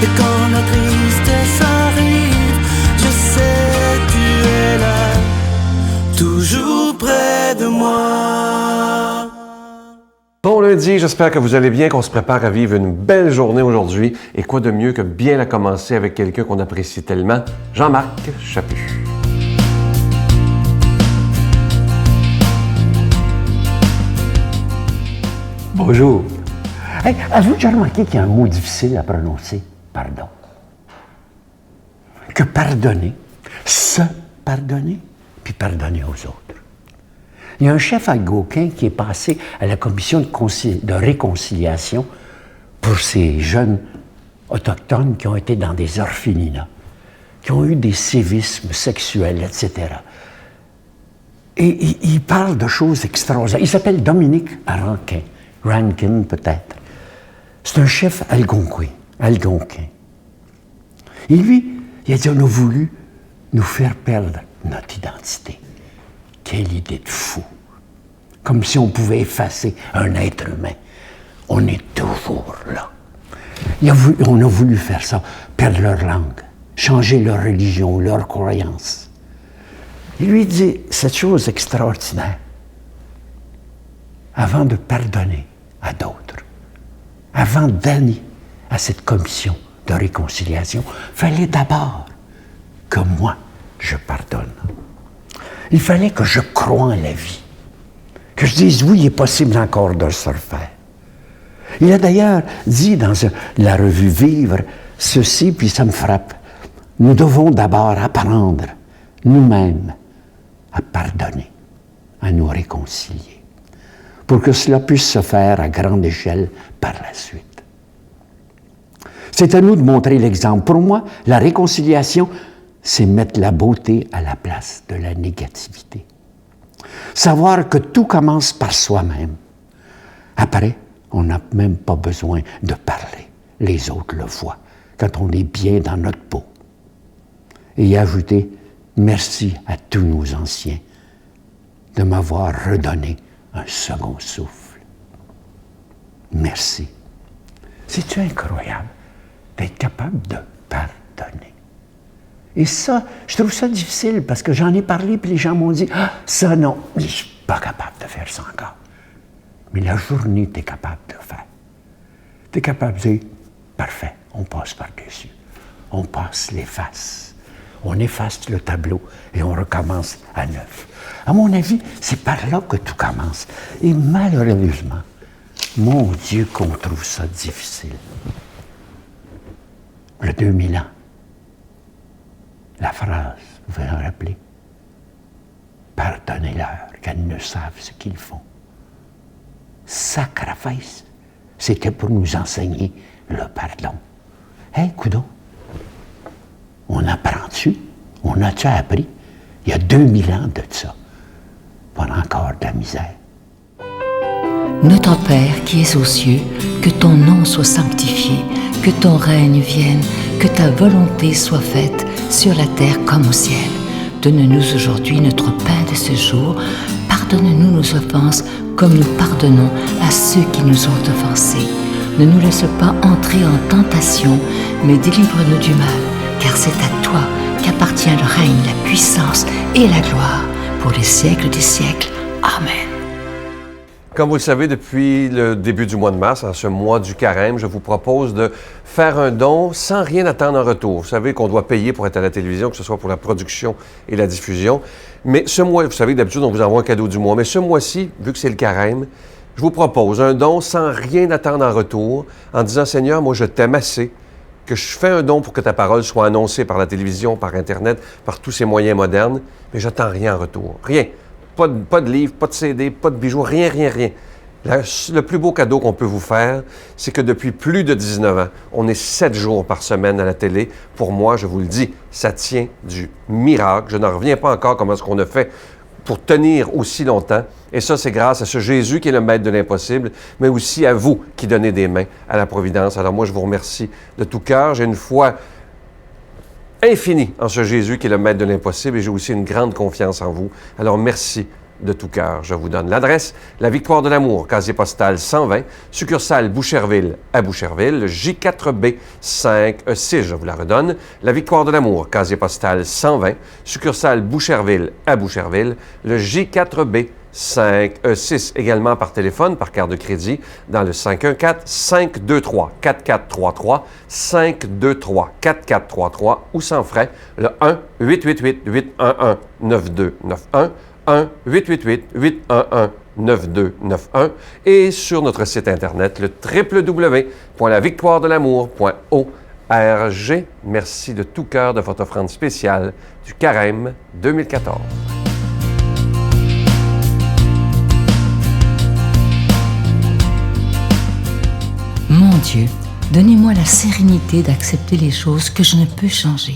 Et quand la tristesse arrive, je sais tu es là, toujours près de moi. Bon lundi, j'espère que vous allez bien, qu'on se prépare à vivre une belle journée aujourd'hui. Et quoi de mieux que bien la commencer avec quelqu'un qu'on apprécie tellement, Jean-Marc Chaput. Bonjour. Hey, avez-vous déjà remarqué qu'il y a un mot difficile à prononcer? Pardon. Que pardonner, se pardonner, puis pardonner aux autres. Il y a un chef algonquin qui est passé à la commission de réconciliation pour ces jeunes autochtones qui ont été dans des orphelinats, qui ont eu des sévices sexuels, etc. Et il parle de choses extraordinaires. Il s'appelle Dominique Rankin peut-être. C'est un chef algonquin. Et lui, il a dit, on a voulu nous faire perdre notre identité. Quelle idée de fou! Comme si on pouvait effacer un être humain. On est toujours là. On a voulu faire ça, perdre leur langue, changer leur religion, leur croyance. Il lui dit cette chose extraordinaire. Avant de pardonner à d'autres, avant d'aller à cette commission de réconciliation, il fallait d'abord que moi, je pardonne. Il fallait que je croie en la vie, que je dise oui, il est possible encore de se refaire. Il a d'ailleurs dit dans la revue Vivre ceci, puis ça me frappe. Nous devons d'abord apprendre nous-mêmes à pardonner, à nous réconcilier, pour que cela puisse se faire à grande échelle par la suite. C'est à nous de montrer l'exemple. Pour moi, la réconciliation, c'est mettre la beauté à la place de la négativité. Savoir que tout commence par soi-même. Après, on n'a même pas besoin de parler. Les autres le voient quand on est bien dans notre peau. Et ajouter merci à tous nos anciens de m'avoir redonné un second souffle. Merci. C'est-tu incroyable d'être capable de pardonner? Et ça, je trouve ça difficile parce que j'en ai parlé puis les gens m'ont dit « Ah, ça non, je ne suis pas capable de faire ça encore. » Mais la journée, tu es capable de le faire. Tu es capable de dire « Parfait, on passe par-dessus. On passe l'efface. On efface le tableau et on recommence à neuf. » À mon avis, c'est par là que tout commence. Et malheureusement, mon Dieu qu'on trouve ça difficile. Le 2000 ans. La phrase, vous pouvez en rappeler. Pardonnez-leur, qu'elles ne savent ce qu'ils font. Sacrifice, c'était pour nous enseigner le pardon. Hey, coudonc, on apprend-tu? On a-tu appris? Il y a 2000 ans de ça. On a encore de la misère. Notre Père qui es aux cieux, que ton nom soit sanctifié, que ton règne vienne, que ta volonté soit faite sur la terre comme au ciel. Donne-nous aujourd'hui notre pain de ce jour. Pardonne-nous nos offenses comme nous pardonnons à ceux qui nous ont offensés. Ne nous laisse pas entrer en tentation, mais délivre-nous du mal, car c'est à toi qu'appartient le règne, la puissance et la gloire pour les siècles des siècles. Amen. Comme vous le savez, depuis le début du mois de mars, en ce mois du carême, je vous propose de faire un don sans rien attendre en retour. Vous savez qu'on doit payer pour être à la télévision, que ce soit pour la production et la diffusion. Mais ce mois, vous savez, d'habitude, on vous envoie un cadeau du mois. Mais ce mois-ci, vu que c'est le carême, je vous propose un don sans rien attendre en retour, en disant, Seigneur, moi, je t'aime assez, que je fais un don pour que ta parole soit annoncée par la télévision, par Internet, par tous ces moyens modernes, mais j'attends rien en retour. Rien. Pas de livre, pas de CD, pas de bijoux, rien. Le plus beau cadeau qu'on peut vous faire, c'est que depuis plus de 19 ans, on est 7 jours par semaine à la télé. Pour moi, je vous le dis, ça tient du miracle. Je n'en reviens pas encore comment est-ce qu'on a fait pour tenir aussi longtemps. Et ça, c'est grâce à ce Jésus qui est le maître de l'impossible, mais aussi à vous qui donnez des mains à la providence. Alors moi, je vous remercie de tout cœur. J'ai une foi infinie en ce Jésus qui est le maître de l'impossible et j'ai aussi une grande confiance en vous. Alors merci de tout cœur. Je vous donne l'adresse, la Victoire de l'Amour, casier postal 120, succursale Boucherville à Boucherville, le J4B 5E6, je vous la redonne, la Victoire de l'Amour, casier postal 120, succursale Boucherville à Boucherville, le J4B 5E6, également par téléphone, par carte de crédit, dans le 514-523-4433, 523-4433, ou sans frais, le 1-888-811-9291, 1-888-811-9291, et sur notre site Internet, le www.lavictoiredelamour.org. Merci de tout cœur de votre offrande spéciale du Carême 2014. Mon Dieu, donnez-moi la sérénité d'accepter les choses que je ne peux changer,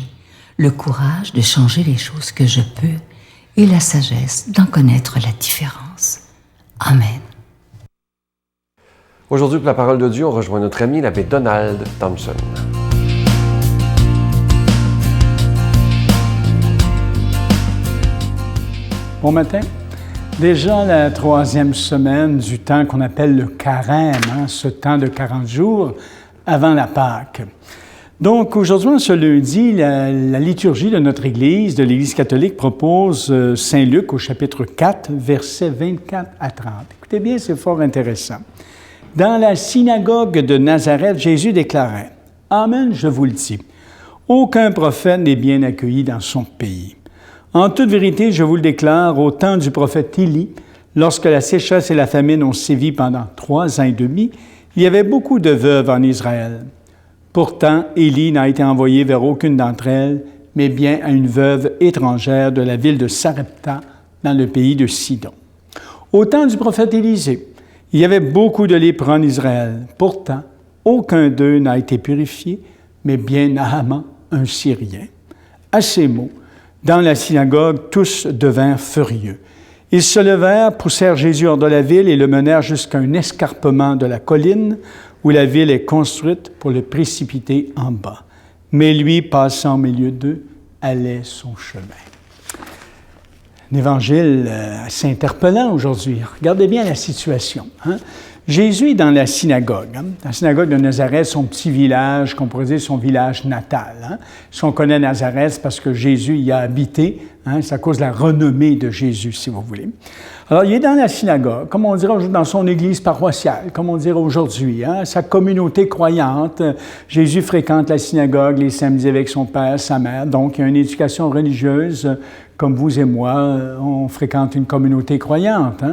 le courage de changer les choses que je peux et la sagesse d'en connaître la différence. Amen. Aujourd'hui, pour la parole de Dieu, on rejoint notre ami l'abbé Donald Thompson. Bon matin. Déjà la 3e semaine du temps qu'on appelle le carême, ce temps de 40 jours avant la Pâque. Donc aujourd'hui, ce lundi, la liturgie de notre Église, de l'Église catholique, propose Saint Luc au chapitre 4, versets 24 à 30. Écoutez bien, c'est fort intéressant. Dans la synagogue de Nazareth, Jésus déclarait « Amen, je vous le dis, aucun prophète n'est bien accueilli dans son pays. En toute vérité, je vous le déclare, au temps du prophète Élie, lorsque la sécheresse et la famine ont sévi pendant 3 ans et demi, il y avait beaucoup de veuves en Israël. Pourtant, Élie n'a été envoyé vers aucune d'entre elles, mais bien à une veuve étrangère de la ville de Sarepta, dans le pays de Sidon. Au temps du prophète Élisée, il y avait beaucoup de lépreux en Israël. Pourtant, aucun d'eux n'a été purifié, mais bien Naaman, un Syrien. À ces mots, dans la synagogue, tous devinrent furieux. Ils se levèrent, poussèrent Jésus hors de la ville et le menèrent jusqu'à un escarpement de la colline où la ville est construite pour le précipiter en bas. Mais lui, passant au milieu d'eux, allait son chemin. Un évangile assez interpellant aujourd'hui. Regardez bien la situation. Jésus est dans la synagogue. La synagogue de Nazareth, son petit village, qu'on pourrait dire son village natal. Si on connaît Nazareth, c'est parce que Jésus y a habité. C'est à cause de la renommée de Jésus, si vous voulez. Alors, il est dans la synagogue, comme on dirait dans son église paroissiale, comme on dirait aujourd'hui, sa communauté croyante. Jésus fréquente la synagogue les samedis avec son père, sa mère. Donc, il y a une éducation religieuse, comme vous et moi, on fréquente une communauté croyante.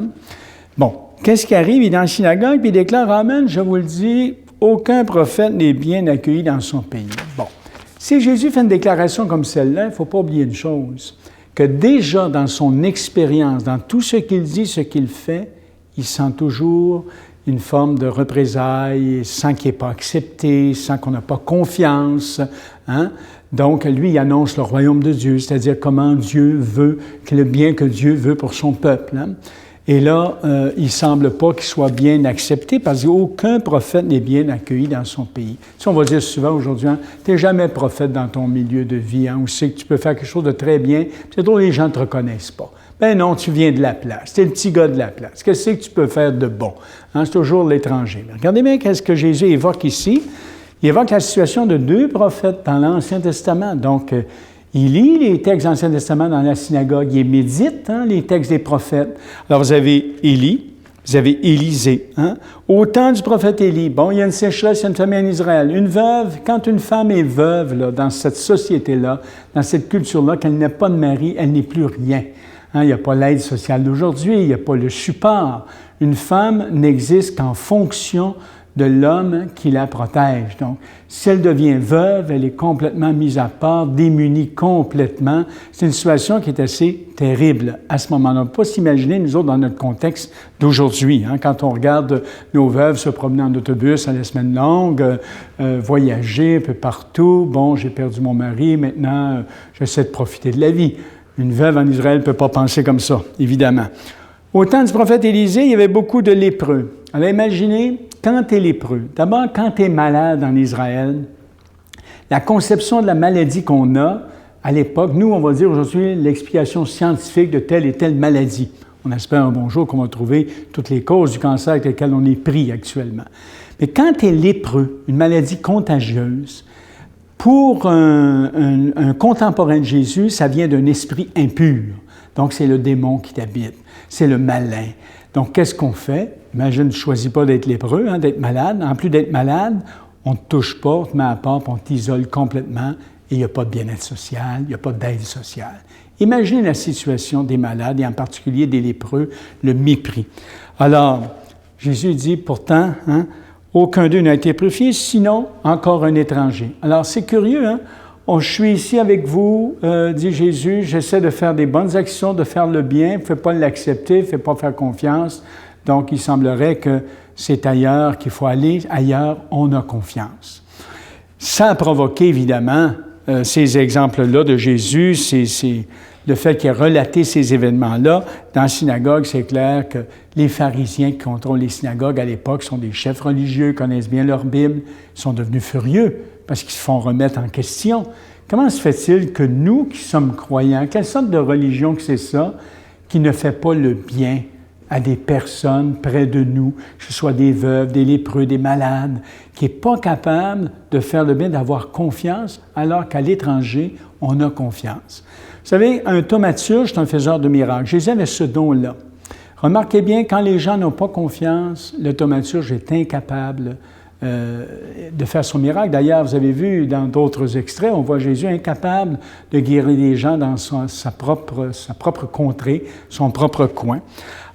Bon. Qu'est-ce qui arrive? Il est dans la synagogue, puis il déclare « Amen, je vous le dis, aucun prophète n'est bien accueilli dans son pays. » Bon, si Jésus fait une déclaration comme celle-là, il ne faut pas oublier une chose, que déjà dans son expérience, dans tout ce qu'il dit, ce qu'il fait, il sent toujours une forme de représailles, sent qu'il n'est pas accepté, sent qu'on n'a pas confiance. Donc, lui, il annonce le royaume de Dieu, c'est-à-dire comment Dieu veut, le bien que Dieu veut pour son peuple. Et là, il ne semble pas qu'il soit bien accepté parce qu'aucun prophète n'est bien accueilli dans son pays. Si on va dire souvent aujourd'hui, tu n'es jamais prophète dans ton milieu de vie, où c'est que tu peux faire quelque chose de très bien, peut-être que les gens ne te reconnaissent pas. Ben non, tu viens de la place, tu es le petit gars de la place. Qu'est-ce que tu peux faire de bon? C'est toujours l'étranger. Mais regardez bien qu'est-ce que Jésus évoque ici. Il évoque la situation de 2 prophètes dans l'Ancien Testament. Donc, il lit les textes de l'Ancien Testament dans la synagogue. Il médite les textes des prophètes. Alors, vous avez Élie, vous avez Élisée. Au temps du prophète Élie, bon, il y a une sécheresse, il y a une famille en Israël. Une veuve, quand une femme est veuve là, dans cette société-là, dans cette culture-là, qu'elle n'a pas de mari, elle n'est plus rien. Il n'y a pas l'aide sociale d'aujourd'hui, il n'y a pas le support. Une femme n'existe qu'en fonction de l'homme qui la protège. Donc, si elle devient veuve, elle est complètement mise à part, démunie complètement. C'est une situation qui est assez terrible à ce moment-là. On ne peut pas s'imaginer, nous autres, dans notre contexte d'aujourd'hui. Quand on regarde nos veuves se promener en autobus à la semaine longue, voyager un peu partout. Bon, j'ai perdu mon mari, maintenant, j'essaie de profiter de la vie. Une veuve en Israël ne peut pas penser comme ça, évidemment. Au temps du prophète Élisée, il y avait beaucoup de lépreux. Alors imaginez, quand tu es lépreux, d'abord quand tu es malade en Israël, la conception de la maladie qu'on a à l'époque, nous on va dire aujourd'hui l'explication scientifique de telle et telle maladie. On espère un bon jour qu'on va trouver toutes les causes du cancer avec lesquelles on est pris actuellement. Mais quand tu es lépreux, une maladie contagieuse, pour un contemporain de Jésus, ça vient d'un esprit impur. Donc, c'est le démon qui t'habite, c'est le malin. Donc, qu'est-ce qu'on fait? Imagine, tu ne choisis pas d'être lépreux, d'être malade. En plus d'être malade, on ne te touche pas, on te met à part, puis on t'isole complètement et il n'y a pas de bien-être social, il n'y a pas d'aide sociale. Imaginez la situation des malades et en particulier des lépreux, le mépris. Alors, Jésus dit pourtant, aucun d'eux n'a été purifié, sinon encore un étranger. Alors, c'est curieux, je suis ici avec vous, dit Jésus, j'essaie de faire des bonnes actions, de faire le bien, ne fais pas l'accepter, ne fais pas faire confiance. Donc, il semblerait que c'est ailleurs qu'il faut aller, ailleurs, on a confiance. Ça a provoqué, évidemment, ces exemples-là de Jésus, c'est le fait qu'il ait relaté ces événements-là. Dans la synagogue, c'est clair que les pharisiens qui contrôlent les synagogues à l'époque sont des chefs religieux, connaissent bien leur Bible, sont devenus furieux parce qu'ils se font remettre en question. Comment se fait-il que nous, qui sommes croyants, quelle sorte de religion que c'est ça, qui ne fait pas le bien à des personnes près de nous, que ce soit des veuves, des lépreux, des malades, qui n'est pas capable de faire le bien, d'avoir confiance, alors qu'à l'étranger, on a confiance. Vous savez, un thaumaturge, c'est un faiseur de miracles. Jésus avait ce don-là. Remarquez bien, quand les gens n'ont pas confiance, le thaumaturge est incapable de faire son miracle. D'ailleurs, vous avez vu dans d'autres extraits, on voit Jésus incapable de guérir les gens dans sa propre contrée, son propre coin.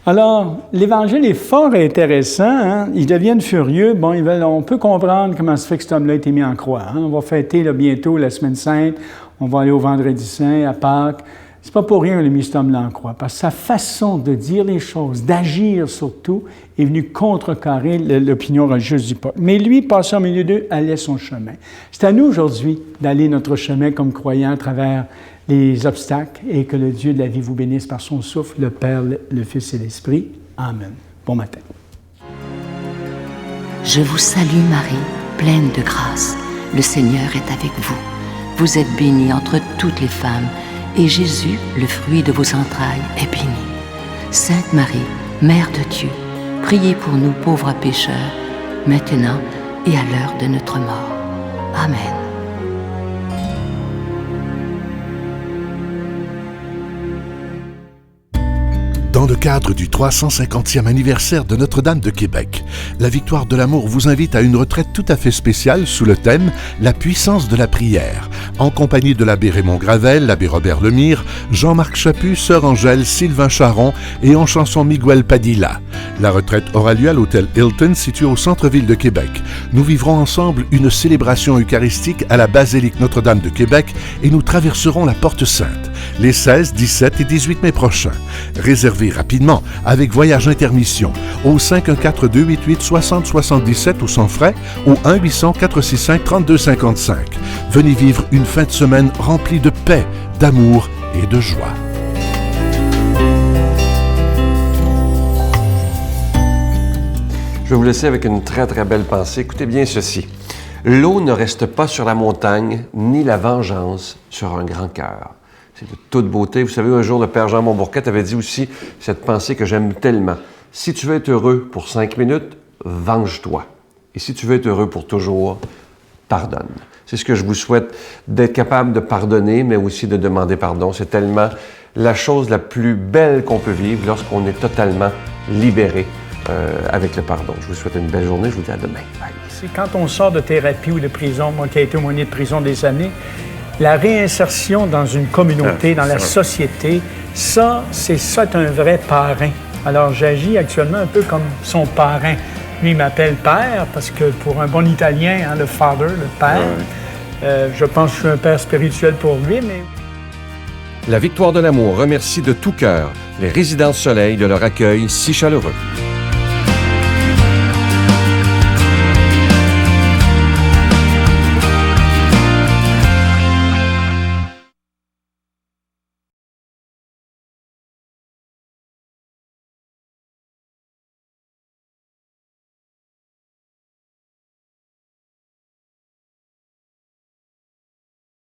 Alors, l'Évangile est fort intéressant. Ils deviennent furieux. Bon, on peut comprendre comment se fait que cet homme-là a été mis en croix. On va fêter là, bientôt la Semaine Sainte. On va aller au Vendredi Saint, à Pâques. C'est pas pour rien qu'il a mis cet homme-là en croix, parce que sa façon de dire les choses, d'agir surtout, est venue contrecarrer l'opinion religieuse du peuple. Mais lui, passé au milieu d'eux, allait son chemin. C'est à nous aujourd'hui d'aller notre chemin comme croyants à travers les obstacles et que le Dieu de la vie vous bénisse par son souffle, le Père, le Fils et l'Esprit. Amen. Bon matin. Je vous salue Marie, pleine de grâce. Le Seigneur est avec vous. Vous êtes bénie entre toutes les femmes, et Jésus, le fruit de vos entrailles, est béni. Sainte Marie, Mère de Dieu, priez pour nous pauvres pécheurs, maintenant et à l'heure de notre mort. Amen. Dans le cadre du 350e anniversaire de Notre-Dame de Québec, la Victoire de l'Amour vous invite à une retraite tout à fait spéciale sous le thème « La puissance de la prière », en compagnie de l'abbé Raymond Gravel, l'abbé Robert Lemire, Jean-Marc Chaput, Sœur Angèle, Sylvain Charon et en chanson Miguel Padilla. La retraite aura lieu à l'hôtel Hilton, situé au centre-ville de Québec. Nous vivrons ensemble une célébration eucharistique à la basilique Notre-Dame de Québec et nous traverserons la Porte Sainte les 16, 17 et 18 mai prochains. Réservez rapidement avec Voyage Intermission au 514-288-6077 ou sans frais au 1-800-465-3255. Venez vivre une fin de semaine remplie de paix, d'amour et de joie. Je vais vous laisser avec une très, très belle pensée. Écoutez bien ceci. L'eau ne reste pas sur la montagne, ni la vengeance sur un grand cœur. C'est de toute beauté. Vous savez, un jour, le Père Jean Montbourquette avait dit aussi cette pensée que j'aime tellement. Si tu veux être heureux pour 5 minutes, venge-toi. Et si tu veux être heureux pour toujours, pardonne. C'est ce que je vous souhaite, d'être capable de pardonner, mais aussi de demander pardon. C'est tellement la chose la plus belle qu'on peut vivre lorsqu'on est totalement libéré avec le pardon. Je vous souhaite une belle journée. Je vous dis à demain. Bye. C'est quand on sort de thérapie ou de prison, moi qui ai été aumônier de prison des années, la réinsertion dans une communauté, dans la société, c'est un vrai parrain. Alors, j'agis actuellement un peu comme son parrain. Lui, il m'appelle père parce que pour un bon Italien, le father, le père, je pense que je suis un père spirituel pour lui, mais... La Victoire de l'Amour remercie de tout cœur les Résidences Soleil de leur accueil si chaleureux.